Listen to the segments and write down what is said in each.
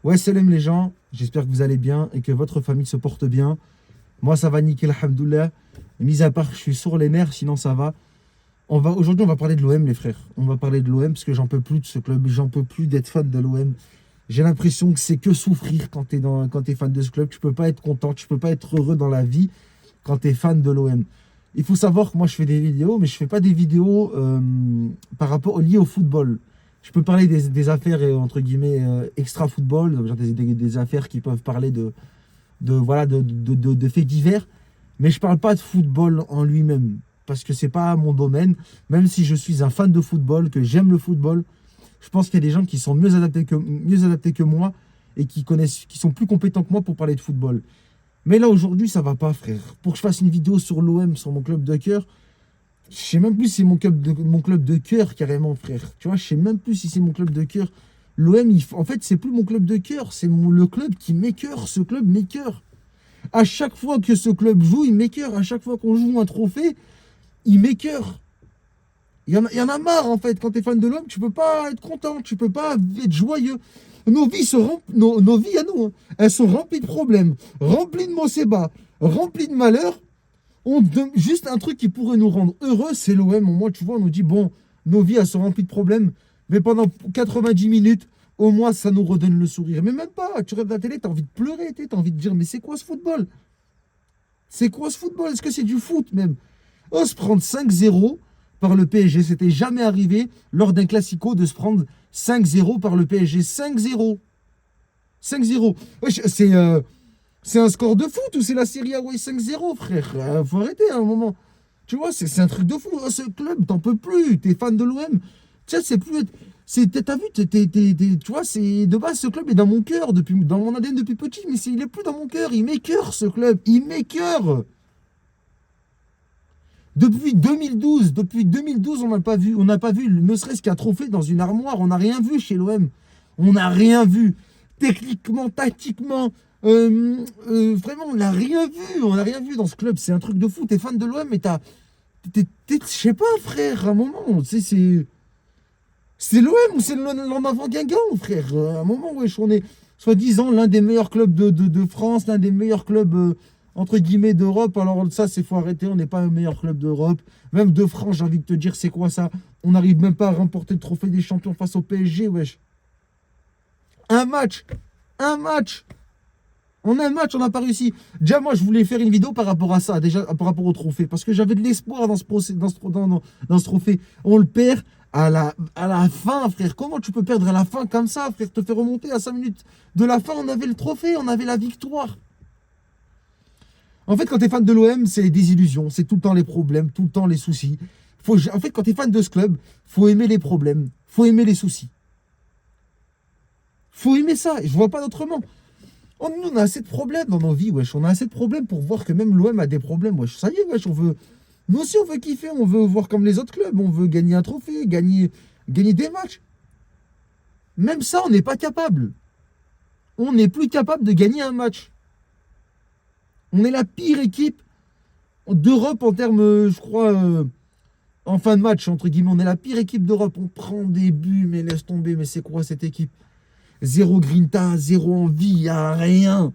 Ouais, salam les gens, j'espère que vous allez bien et que votre famille se porte bien. Moi, ça va nickel, alhamdoulilah. Mis à part, je suis sur les nerfs, sinon ça va. Aujourd'hui, on va parler de l'OM, les frères. On va parler de l'OM parce que j'en peux plus de ce club. J'en peux plus d'être fan de l'OM. J'ai l'impression que c'est que souffrir quand t'es fan de ce club. Tu peux pas être content, tu peux pas être heureux dans la vie quand tu es fan de l'OM. Il faut savoir que moi, je fais des vidéos, mais je fais pas des vidéos par rapport liées au football. Je peux parler des affaires, entre guillemets, extra-football, genre des affaires qui peuvent parler voilà, de faits divers, mais je parle pas de football en lui-même, parce que c'est pas mon domaine, même si je suis un fan de football, que j'aime le football, je pense qu'il y a des gens qui sont mieux adaptés que moi et qui connaissent, qui sont plus compétents que moi pour parler de football. Mais là, aujourd'hui, ça va pas, frère. Pour que je fasse une vidéo sur l'OM, sur mon club de cœur, je sais même plus si c'est mon club de cœur, carrément, frère. Tu vois, je sais même plus si c'est mon club de cœur. L'OM, en fait, c'est plus mon club de cœur. C'est le club qui m'écœure. Ce club m'écœure. À chaque fois que ce club joue, il m'écœure. À chaque fois qu'on joue un trophée, il m'écœure. Il y en a marre, en fait. Quand tu es fan de l'OM, tu peux pas être content. Tu peux pas être joyeux. Nos vies à nous, hein, elles sont remplies de problèmes, remplies de mossébas, remplies de malheurs. Juste un truc qui pourrait nous rendre heureux, c'est l'OM. Au moins, tu vois, on nous dit, bon, nos vies, elles sont remplies de problèmes, mais pendant 90 minutes, au moins, ça nous redonne le sourire. Mais même pas, tu regardes la télé, t'as envie de pleurer, t'as envie de dire, mais c'est quoi ce football? C'est quoi ce football? Est-ce que c'est du foot même? Oh, se prendre 5-0 par le PSG, c'était jamais arrivé lors d'un classico de se prendre 5-0 par le PSG. 5-0. 5-0. Wesh, c'est un score de foot ou c'est la Serie A? Ouais, 5-0, frère. Faut arrêter à un moment. Tu vois, c'est un truc de fou. Oh, ce club, t'en peux plus. T'es fan de l'OM. Tu sais, c'est plus. T'as vu, tu vois, de base, ce club est dans mon cœur, dans mon ADN depuis petit, mais il est plus dans mon cœur. Il m'écœure, ce club. Il m'écœure. Depuis 2012, on n'a pas vu ne serait-ce qu'un trophée dans une armoire. On n'a rien vu chez l'OM. On n'a rien vu. Techniquement, tactiquement, vraiment, on n'a rien vu. On n'a rien vu dans ce club. C'est un truc de fou. T'es fan de l'OM, mais je sais pas, frère, à un moment, c'est l'OM ou c'est l'en avant Guingamp, frère. À un moment, wesh, on est soi-disant l'un des meilleurs clubs de France, l'un des meilleurs clubs, entre guillemets, d'Europe. Alors ça, c'est faut arrêter, on n'est pas un meilleur club d'Europe. Même de France, j'ai envie de te dire, c'est quoi ça? On n'arrive même pas à remporter le trophée des champions face au PSG, wesh. Un match, un match. En un match, on n'a pas réussi. Déjà, moi, je voulais faire une vidéo par rapport à ça, déjà, par rapport au trophée, parce que j'avais de l'espoir dans ce trophée. On le perd à la fin, frère. Comment tu peux perdre à la fin comme ça, frère? Te faire remonter à 5 minutes de la fin, on avait le trophée, on avait la victoire. En fait, quand tu es fan de l'OM, c'est les désillusions, c'est tout le temps les problèmes, tout le temps les soucis. En fait, quand tu es fan de ce club, faut aimer les problèmes, faut aimer les soucis. Faut aimer ça, et je vois pas d'autrement. Oh, nous, on a assez de problèmes dans nos vies, wesh. On a assez de problèmes pour voir que même l'OM a des problèmes, wesh. Ça y est, wesh, nous aussi, on veut kiffer, on veut voir comme les autres clubs, on veut gagner un trophée, gagner des matchs. Même ça, on n'est pas capable. On n'est plus capable de gagner un match. On est la pire équipe d'Europe en termes, je crois, en fin de match, entre guillemets. On est la pire équipe d'Europe. On prend des buts, mais laisse tomber, mais c'est quoi cette équipe? Zéro grinta, zéro envie, il n'y a rien.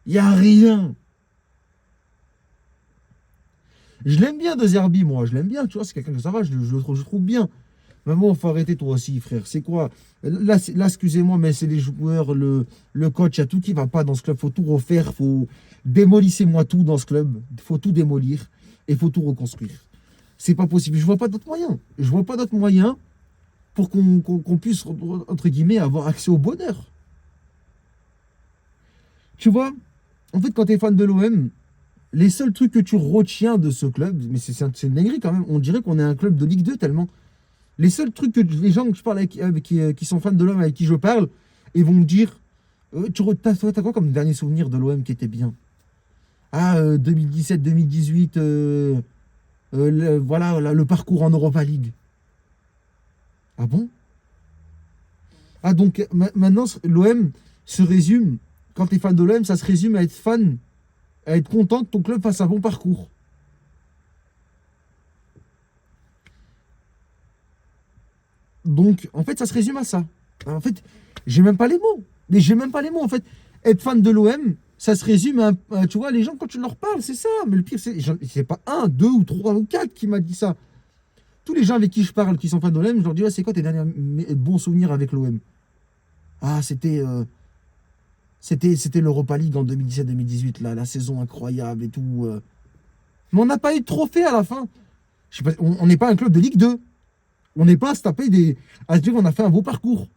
Il n'y a rien. Je l'aime bien, De Zerbi, moi. Je l'aime bien, tu vois, c'est quelqu'un que ça va, je trouve bien. Mais bon, faut arrêter toi aussi, frère. C'est quoi? Là, excusez-moi, mais c'est les joueurs, le coach, il y a tout qui va pas dans ce club. Faut tout refaire, démolissez-moi tout dans ce club. Faut tout démolir et faut tout reconstruire. C'est pas possible. Je vois pas d'autres moyens. Je vois pas d'autres moyens pour qu'on puisse, entre guillemets, avoir accès au bonheur. Tu vois, en fait, quand tu es fan de l'OM, les seuls trucs que tu retiens de ce club, mais c'est une dinguerie quand même, on dirait qu'on est un club de Ligue 2 tellement. Les seuls trucs que les gens que je parle qui sont fans de l'OM, avec qui je parle, ils vont me dire, t'as quoi comme dernier souvenir de l'OM qui était bien? Ah, 2017-2018, voilà, le parcours en Europa League. Ah bon? Ah donc maintenant, l'OM se résume, quand tu es fan de l'OM, ça se résume à être fan, à être content que ton club fasse un bon parcours. Donc, en fait, ça se résume à ça. En fait, j'ai même pas les mots. Mais j'ai même pas les mots. En fait, être fan de l'OM, ça se résume tu vois, les gens, quand tu leur parles, c'est ça. Mais le pire, c'est pas un, deux ou trois ou quatre qui m'a dit ça. Tous les gens avec qui je parle, qui sont fans de l'OM, je leur dis, ouais, c'est quoi tes derniers bons souvenirs avec l'OM? Ah, c'était l'Europa League en 2017-2018, là, la saison incroyable et tout. Mais on n'a pas eu de trophée à la fin. Je sais pas, on n'est pas un club de Ligue 2. On n'est pas à se taper à se dire qu'on a fait un beau parcours.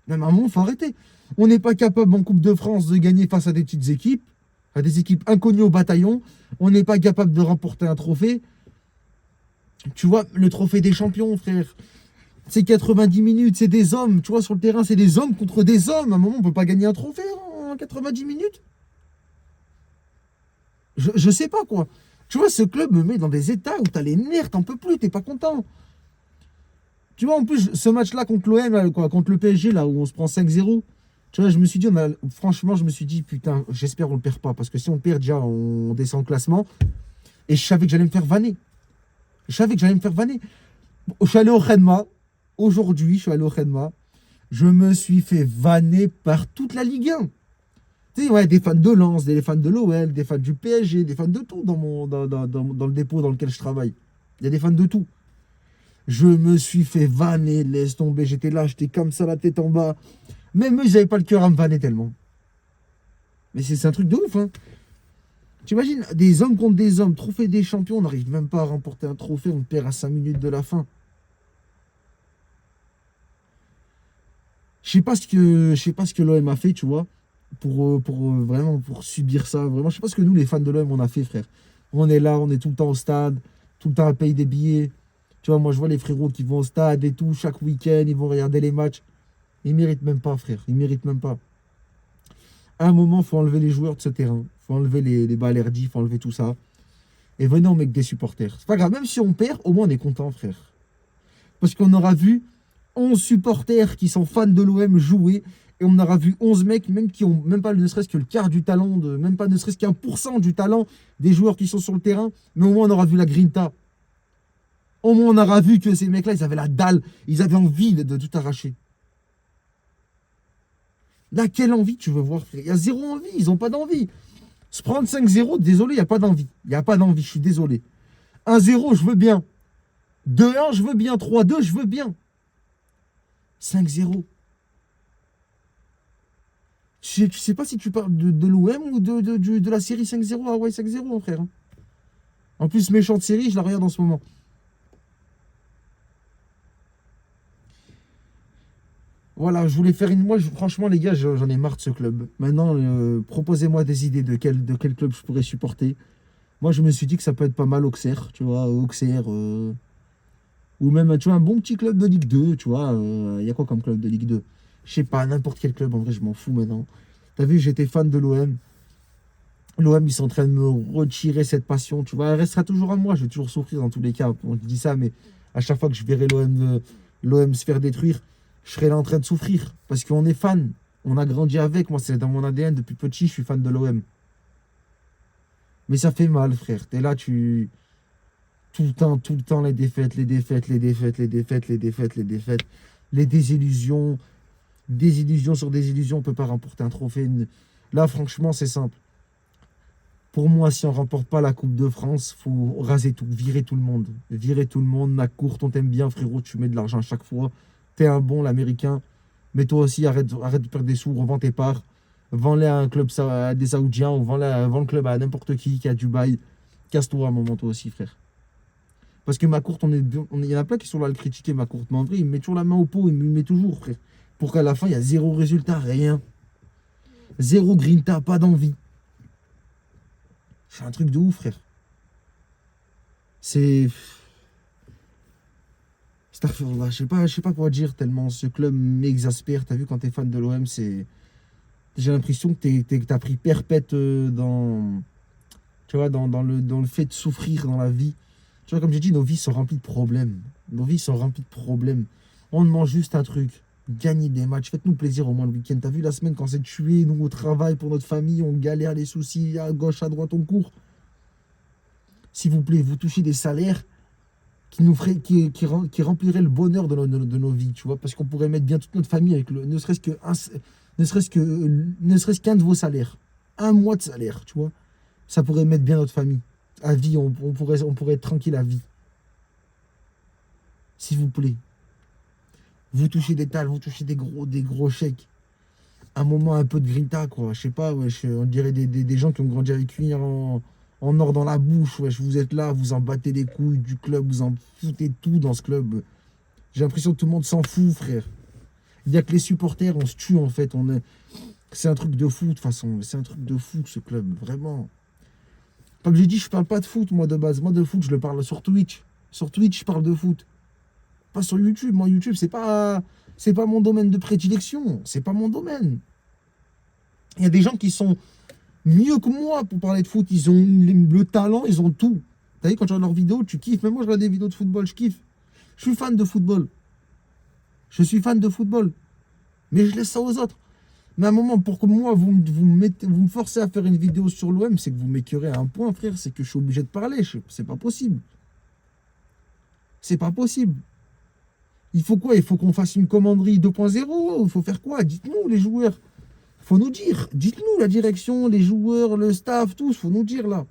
Même à un moment, il faut arrêter. On n'est pas capable en Coupe de France de gagner face à des petites équipes, à des équipes inconnues au bataillon. On n'est pas capable de remporter un trophée. Tu vois, le trophée des champions, frère. C'est 90 minutes, c'est des hommes. Tu vois, sur le terrain, c'est des hommes contre des hommes. À un moment, on ne peut pas gagner un trophée en 90 minutes. Je sais pas, quoi. Tu vois, ce club me met dans des états où t'as les nerfs, t'en peux plus, t'es pas content. Tu vois, en plus, ce match-là contre l'OM, contre le PSG, là, où on se prend 5-0, tu vois, je me suis dit, franchement, je me suis dit, putain, j'espère qu'on le perd pas. Parce que si on perd, déjà, on descend au classement. Et je savais que j'allais me faire vanner. Je savais que j'allais me faire vanner. Je suis allé au Rennes. Aujourd'hui, je suis allé au Rennes. Je me suis fait vanner par toute la Ligue 1. Tu sais, ouais, des fans de Lens, des fans de l'OL, des fans du PSG, des fans de tout dans le dépôt dans lequel je travaille. Il y a des fans de tout. Je me suis fait vanner, laisse tomber. J'étais là, j'étais comme ça, la tête en bas. Même eux, ils n'avaient pas le cœur à me vanner tellement. Mais c'est un truc de ouf, hein. T'imagines, des hommes contre des hommes, trophée des champions, on n'arrive même pas à remporter un trophée, on perd à 5 minutes de la fin. Je sais pas ce que l'OM a fait, tu vois, vraiment pour subir ça. Vraiment, je sais pas ce que nous, les fans de l'OM, on a fait, frère. On est là, on est tout le temps au stade, tout le temps à payer des billets. Tu vois, moi, je vois les frérots qui vont au stade et tout, chaque week-end, ils vont regarder les matchs. Ils méritent même pas, frère. Ils méritent même pas. À un moment, il faut enlever les joueurs de ce terrain. Il faut enlever les balerdis, il faut enlever tout ça. Et venez, on met que des supporters. C'est pas grave, même si on perd, au moins on est content, frère. Parce qu'on aura vu 11 supporters qui sont fans de l'OM jouer. Et on aura vu 11 mecs, même qui ont même pas ne serait-ce que le quart du talent, même pas ne serait-ce qu'un % du talent des joueurs qui sont sur le terrain. Mais au moins, on aura vu la grinta. Au moins, on aura vu que ces mecs-là, ils avaient la dalle. Ils avaient envie de tout arracher. Là, quelle envie tu veux voir, frère? Il y a zéro envie, ils n'ont pas d'envie. Se prendre 5-0, désolé, il n'y a pas d'envie. Il n'y a pas d'envie, je suis désolé. 1-0, je veux bien. 2-1, je veux bien. 3-2, je veux bien. 5-0. Tu sais pas si tu parles de l'OM ou de la série 5-0, Hawaii 5-0, mon frère. En plus, méchante série, je la regarde en ce moment. Voilà, je voulais faire une. Moi, franchement, les gars, j'en ai marre de ce club. Maintenant, proposez-moi des idées de quel club je pourrais supporter. Moi, je me suis dit que ça peut être pas mal Auxerre, tu vois, Auxerre. Ou même, tu vois, un bon petit club de Ligue 2, tu vois. Il y a quoi comme club de Ligue 2? Je sais pas, n'importe quel club, en vrai, je m'en fous maintenant. T'as vu, j'étais fan de l'OM. L'OM, ils sont en train de me retirer cette passion, tu vois. Elle restera toujours à moi, je vais toujours souffrir dans tous les cas. On dit ça, mais à chaque fois que je verrai l'OM se faire détruire, je serai là en train de souffrir. Parce qu'on est fan. On a grandi avec. Moi, c'est dans mon ADN. Depuis petit, je suis fan de l'OM. Mais ça fait mal, frère. T'es là, tout le temps, les défaites, les défaites, les défaites, les défaites, les défaites, les défaites, les désillusions. Désillusions sur désillusions, on ne peut pas remporter un trophée. Là, franchement, c'est simple. Pour moi, si on ne remporte pas la Coupe de France, il faut raser tout, virer tout le monde. Virer tout le monde. La courte, on t'aime bien, frérot, tu mets de l'argent à chaque fois. T'es un bon, l'américain. Mais toi aussi, arrête de perdre des sous, revends tes parts. Vends-les à un club à des Saoudiens ou vends le club à n'importe qui est à Dubaï. Casse-toi un moment, toi aussi, frère. Parce que ma courte, il y en a plein qui sont là à le critiquer, ma courte. Mais en vrai, il me met toujours la main au pot, il me met toujours, frère. Pour qu'à la fin, il y a zéro résultat, rien. Zéro grinta, pas d'envie. C'est un truc de ouf, frère. C'est. Astaghfirullah, je sais pas quoi dire tellement ce club m'exaspère. T'as vu, quand t'es fan de l'OM, c'est. J'ai l'impression que t'as pris perpète tu vois, dans le fait de souffrir dans la vie. Tu vois, comme j'ai dit, nos vies sont remplies de problèmes. Nos vies sont remplies de problèmes. On demande juste un truc. Gagner des matchs. Faites-nous plaisir au moins le week-end. T'as vu la semaine quand c'est tué, nous au travail, pour notre famille, on galère les soucis, à gauche, à droite, on court. S'il vous plaît, vous touchez des salaires. qui nous ferait, qui remplirait le bonheur de nos vies, tu vois, parce qu'on pourrait mettre bien toute notre famille avec ne serait-ce qu'un de vos salaires, un mois de salaire, tu vois, ça pourrait mettre bien notre famille. À vie, on pourrait être tranquille à vie. S'il vous plaît. Vous touchez des tales, vous touchez des gros chèques. Un moment un peu de grinta, quoi. Je sais pas, wesh, on dirait des gens qui ont grandi avec cuillère en or dans la bouche, wesh. Vous êtes là, vous en battez les couilles du club, vous en foutez tout dans ce club. J'ai l'impression que tout le monde s'en fout, frère. Il n'y a que les supporters, on se tue en fait. C'est un truc de fou, de toute façon. C'est un truc de fou, ce club, vraiment. Comme j'ai dit, je parle pas de foot, moi, de base. Moi, de foot, je le parle sur Twitch. Sur Twitch, je parle de foot. Pas sur YouTube. Moi, YouTube, c'est pas mon domaine de prédilection. C'est pas mon domaine. Il y a des gens qui sont mieux que moi pour parler de foot. Ils ont le talent, ils ont tout. T'as vu, quand tu regardes leurs vidéos, tu kiffes. Même moi, je regarde des vidéos de football, je kiffe. Je suis fan de football. Je suis fan de football. Mais je laisse ça aux autres. Mais à un moment, pour que moi, vous me forcez à faire une vidéo sur l'OM, c'est que vous m'écœurez à un point, frère. C'est que je suis obligé de parler. C'est pas possible. C'est pas possible. Il faut quoi? Il faut qu'on fasse une commanderie 2.0. Il faut faire quoi? Dites-nous, les joueurs. Il faut nous dire. Dites-nous, la direction, les joueurs, le staff, tous. Il faut nous dire, là.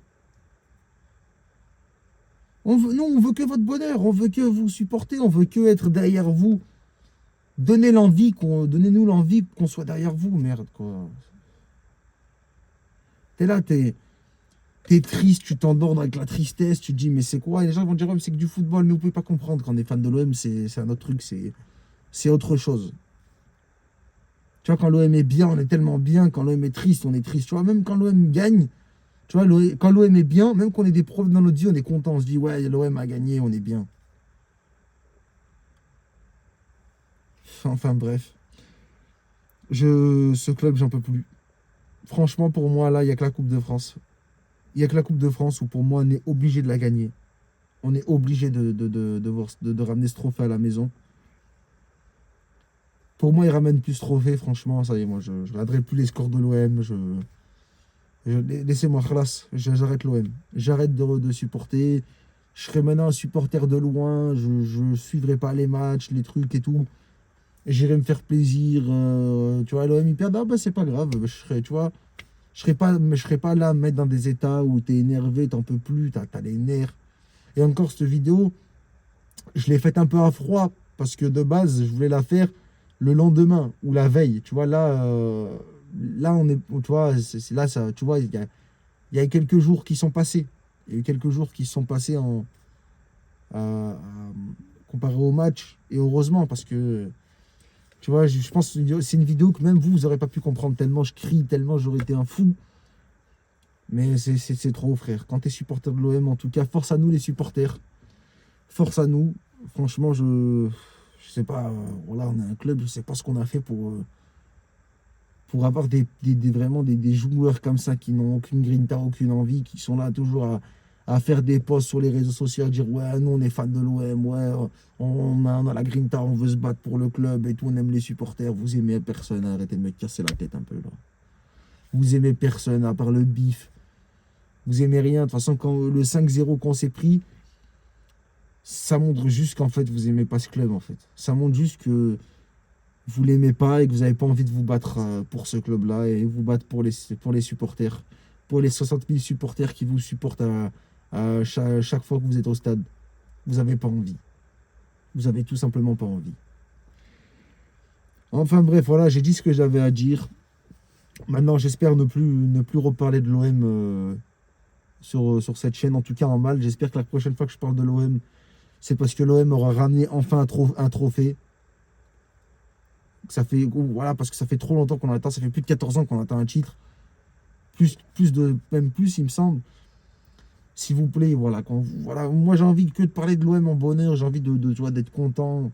Nous, on veut que votre bonheur. On veut que vous supporter. On veut que être derrière vous. Donnez-nous l'envie qu'on soit derrière vous, merde, quoi. T'es là, t'es triste, tu t'endors avec la tristesse, tu te dis, mais c'est quoi? Et les gens vont dire, ouais, mais c'est que du football, mais vous pouvez pas comprendre. Quand on est fan de l'OM, c'est un autre truc, c'est autre chose. Tu vois, quand l'OM est bien, on est tellement bien. Quand l'OM est triste, on est triste. Tu vois, même quand l'OM gagne, tu vois, quand l'OM est bien, même qu'on ait des problèmes dans notre vie, on est content. On se dit, ouais, l'OM a gagné, on est bien. Enfin, bref. Ce club, j'en peux plus. Franchement, pour moi, là, il n'y a que la Coupe de France. Il n'y a que la Coupe de France où, pour moi, on est obligé de la gagner. On est obligé de ramener ce trophée à la maison. Pour moi, ils ramènent plus ce trophée. Franchement, ça y est, moi, je ne regarderai plus les scores de l'OM. Laissez-moi, khalas, j'arrête l'OM. J'arrête de supporter. Je serai maintenant un supporter de loin. Je ne suivrai pas les matchs, les trucs et tout. J'irai me faire plaisir. Tu vois, l'OM, il perd. Ah, bah, c'est pas grave. Je serai, tu vois, je serai pas là à me mettre dans des états où tu es énervé, t'en peux plus, t'as les nerfs. Et encore, cette vidéo, je l'ai faite un peu à froid parce que de base, je voulais la faire le lendemain ou la veille. Tu vois, là on est, tu vois, c'est là, ça, tu vois, il y a quelques jours qui sont passés. Il y a eu quelques jours qui sont passés comparé au match. Et heureusement, parce que, tu vois, je pense que c'est une vidéo que même vous n'aurez pas pu comprendre tellement je crie, tellement j'aurais été un fou. Mais c'est trop, frère. Quand tu es supporter de l'OM, en tout cas, force à nous, les supporters. Force à nous. Franchement, je sais pas. Voilà, on a un club, je sais pas ce qu'on a fait pour avoir vraiment des joueurs comme ça qui n'ont aucune grinta, aucune envie, qui sont là toujours à faire des posts sur les réseaux sociaux, à dire ouais, nous on est fans de l'OM, ouais, on a la grinta, on veut se battre pour le club et tout, on aime les supporters, vous aimez personne, arrêtez de me casser la tête un peu là. Vous aimez personne à part le bif. Vous aimez rien. De toute façon, quand le 5-0 qu'on s'est pris, ça montre juste qu'en fait, vous aimez pas ce club, en fait. Ça montre juste que vous l'aimez pas et que vous n'avez pas envie de vous battre pour ce club-là et vous battre pour les supporters. Pour les 60 000 supporters qui vous supportent à chaque fois que vous êtes au stade. Vous n'avez pas envie. Vous avez tout simplement pas envie. Enfin bref, voilà, j'ai dit ce que j'avais à dire. Maintenant, j'espère ne plus reparler de l'OM sur cette chaîne, en tout cas en mal. J'espère que la prochaine fois que je parle de l'OM, c'est parce que l'OM aura ramené enfin un trophée. Voilà, parce que ça fait trop longtemps qu'on attend, ça fait plus de 14 ans qu'on attend un titre. Même plus, il me semble. S'il vous plaît, voilà. Voilà, moi, j'ai envie que de parler de l'OM en bonheur, j'ai envie tu vois, d'être content.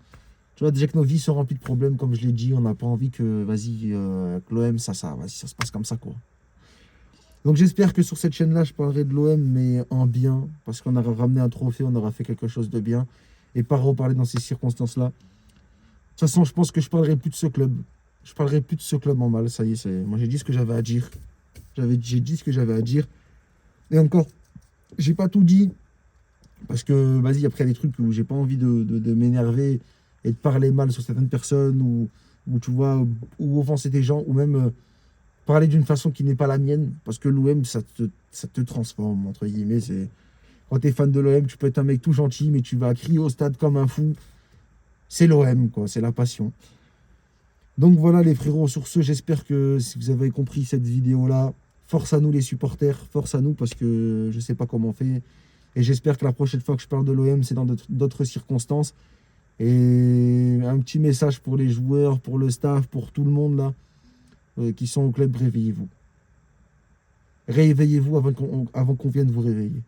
Tu vois, déjà que nos vies sont remplies de problèmes, comme je l'ai dit, on n'a pas envie que, vas-y, que l'OM, vas-y, ça se passe comme ça, quoi. Donc j'espère que sur cette chaîne-là, je parlerai de l'OM, mais en bien, parce qu'on aura ramené un trophée, on aura fait quelque chose de bien, et pas reparler dans ces circonstances-là. De toute façon, je pense que je parlerai plus de ce club. Je parlerai plus de ce club en mal, ça y est, moi j'ai dit ce que j'avais à dire. J'ai dit ce que j'avais à dire. Et encore, j'ai pas tout dit. Parce que, vas-y, après, il y a des trucs où j'ai pas envie de m'énerver et de parler mal sur certaines personnes, ou tu vois, ou offenser des gens, ou même parler d'une façon qui n'est pas la mienne. Parce que l'OM, ça te transforme, entre guillemets. Quand tu es fan de l'OM, tu peux être un mec tout gentil, mais tu vas crier au stade comme un fou. C'est l'OM, quoi, c'est la passion. Donc voilà les frérots, sur ce, j'espère que si vous avez compris cette vidéo-là, force à nous les supporters, force à nous parce que je sais pas comment on fait. Et j'espère que la prochaine fois que je parle de l'OM, c'est dans d'autres circonstances. Et un petit message pour les joueurs, pour le staff, pour tout le monde là, qui sont au club, réveillez-vous. Réveillez-vous avant qu'on vienne vous réveiller.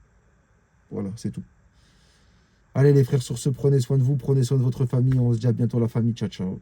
Voilà, c'est tout. Allez les frères, sur ce, prenez soin de vous, prenez soin de votre famille. On se dit à bientôt la famille. Ciao, ciao.